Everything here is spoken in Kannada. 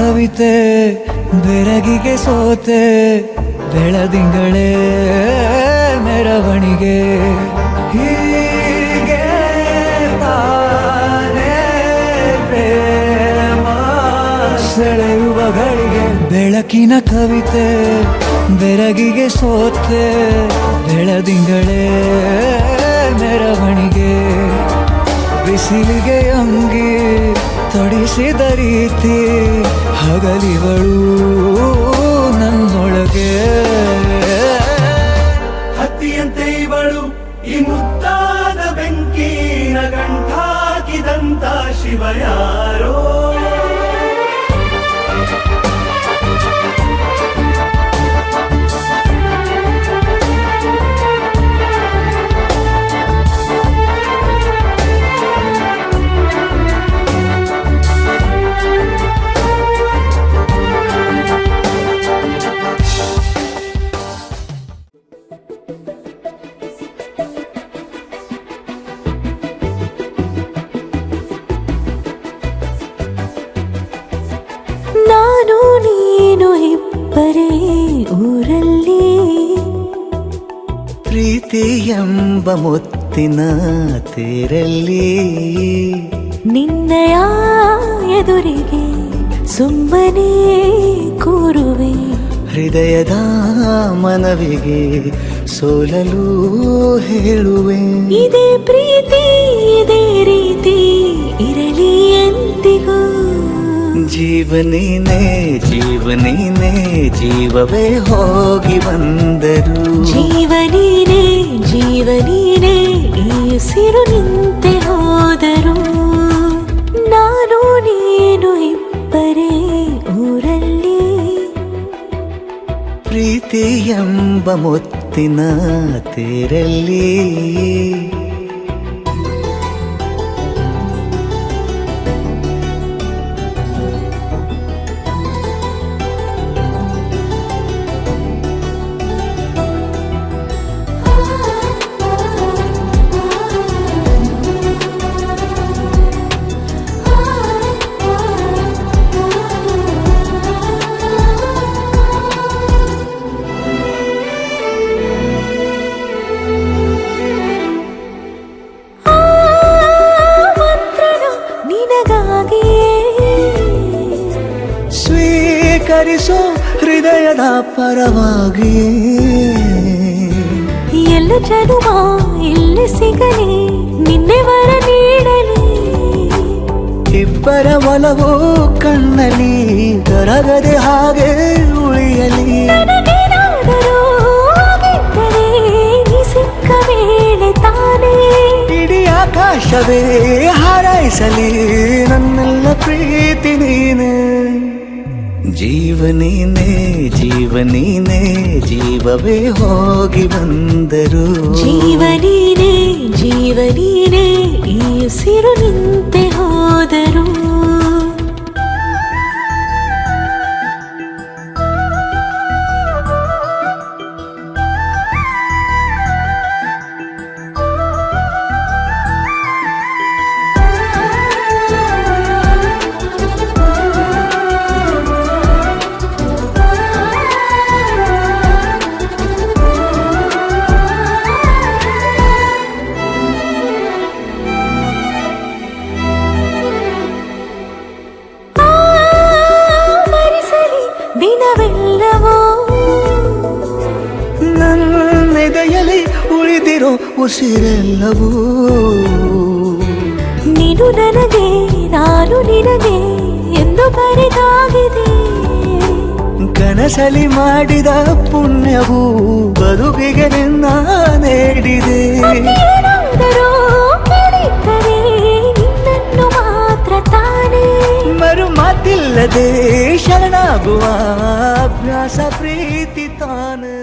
ಕವಿತೆ ಬೆರಗಿಗೆ ಸೋತೆ ಬೆಳದಿಂಗಳೇ ಮೆರವಣಿಗೆ ಹೀಗೆ ತಾನೇ ಪ್ರೇಮ ಸೆಳೆಯುವ ಗಳಿಗೆ ಬೆಳಕಿನ ಕವಿತೆ ಬೆರಗಿಗೆ ಸೋತೆ ಬೆಳದಿಂಗಳೇ ಮೆರವಣಿಗೆ ಬಿಸಿಲಿಗೆ ಅಂಗಿ ತೊಡಿಸಿದ ರೀತಿ ಹಗಲಿಗಳು ನನ್ನೊಳಗೆ ಹತ್ತಿಯಂತೆ ಇವಳು ಈ ಮುದ್ದಾದ ಬೆಂಕಿನ ಗಂಟಾಕಿದಂತ ಶಿವ ಯಾರೋ ನಾನು ನೀನು ಇಬ್ಬರೇ ಊರಲ್ಲಿ ಪ್ರೀತಿ ಎಂಬ ಮುತ್ತಿನ ತೇರಲ್ಲಿ ನಿನ್ನಯ ಎದುರಿಗೆ ಸುಮ್ಮನೆ ಕೂರುವೆ ಹೃದಯದ ಮನವಿಗೆ ಸೋಲಲು ಹೇಳುವೆ ಇದೇ ಪ್ರೀತಿ ಇದೇ ರೀತಿ ಇರಲಿ ಎಂದಿಗೂ ಜೀವನೀನೇ ಜೀವನೀನೇ ಜೀವವೇ ಹೋಗಿ ಬಂದರು ಜೀವನೀನೇ ಜೀವನೀನೇ ಈ ಉಸಿರು ನಿಂತೆ ಹೋದರು ನಾನು ನೀನು ಇಬ್ಬರೇ ಊರಲ್ಲಿ ಪ್ರೀತಿ ಎಂಬ ಮುತ್ತಿನ ತೇರಲ್ಲಿ ಸ್ವೀಕರಿಸೋ ಹೃದಯದ ಪರವಾಗಿ ಎಲ್ಲ ಜನುಮ ಇಲ್ಲಿ ಸಿಗಲಿ ನಿನ್ನೆ ವರ ನೀಡಲಿ ಇಬ್ಬರ ಒಲವು ಕಣ್ಣಲ್ಲಿ ಕರಗದೆ ಹಾಗೆ ಉಳಿಯಲಿ ನನಗೇನಾದರೂ ಆಗಿದ್ದರೆ ನೀ ಸಿಕ್ಕ ವೇಳೆ ತಾನೇ ಇಡೀ ಆಕಾಶವೇ ಹಾರೈಸಲಿ ನನ್ನೆಲ್ಲ ಪ್ರೀತಿ ನೀನೆ ಜೀವನೀನೇ ಜೀವನೀನೇ ಜೀವವೇ ಹೋಗಿ ಬಂದರು ಜೀವನೀನೇ ಜೀವನೀನೇ ಈ ಉಸಿರು ನಿಂತೆ ಹೋದರು ದಿನವೆಲ್ಲವೋ ನನ್ನೆದೆಯಲ್ಲಿ ಉಳಿದಿರೋ ಉಸಿರೆಲ್ಲವೂ ನೀನು ನನಗೆ ನಾನು ನಿನಗೆ ಎಂದು ಬರೆದಾಗಿದೆ ಕನಸಲಿ ಮಾಡಿದ ಪುಣ್ಯವು ಬದುಕಿಗೆ ನಿನ್ನ ನೀಡಿದೆ ಏನಾದರೂ ಕೇಳಿದ್ದರೆ ನಿನ್ನನ್ನು ಮಾತ್ರ ತಾನೇ ಮರು ಮಾತಿಲ್ಲದೆ ಶರಣಾಗುವ ಅಭ್ಯಾಸ ಪ್ರೀತಿ ತಾನೆ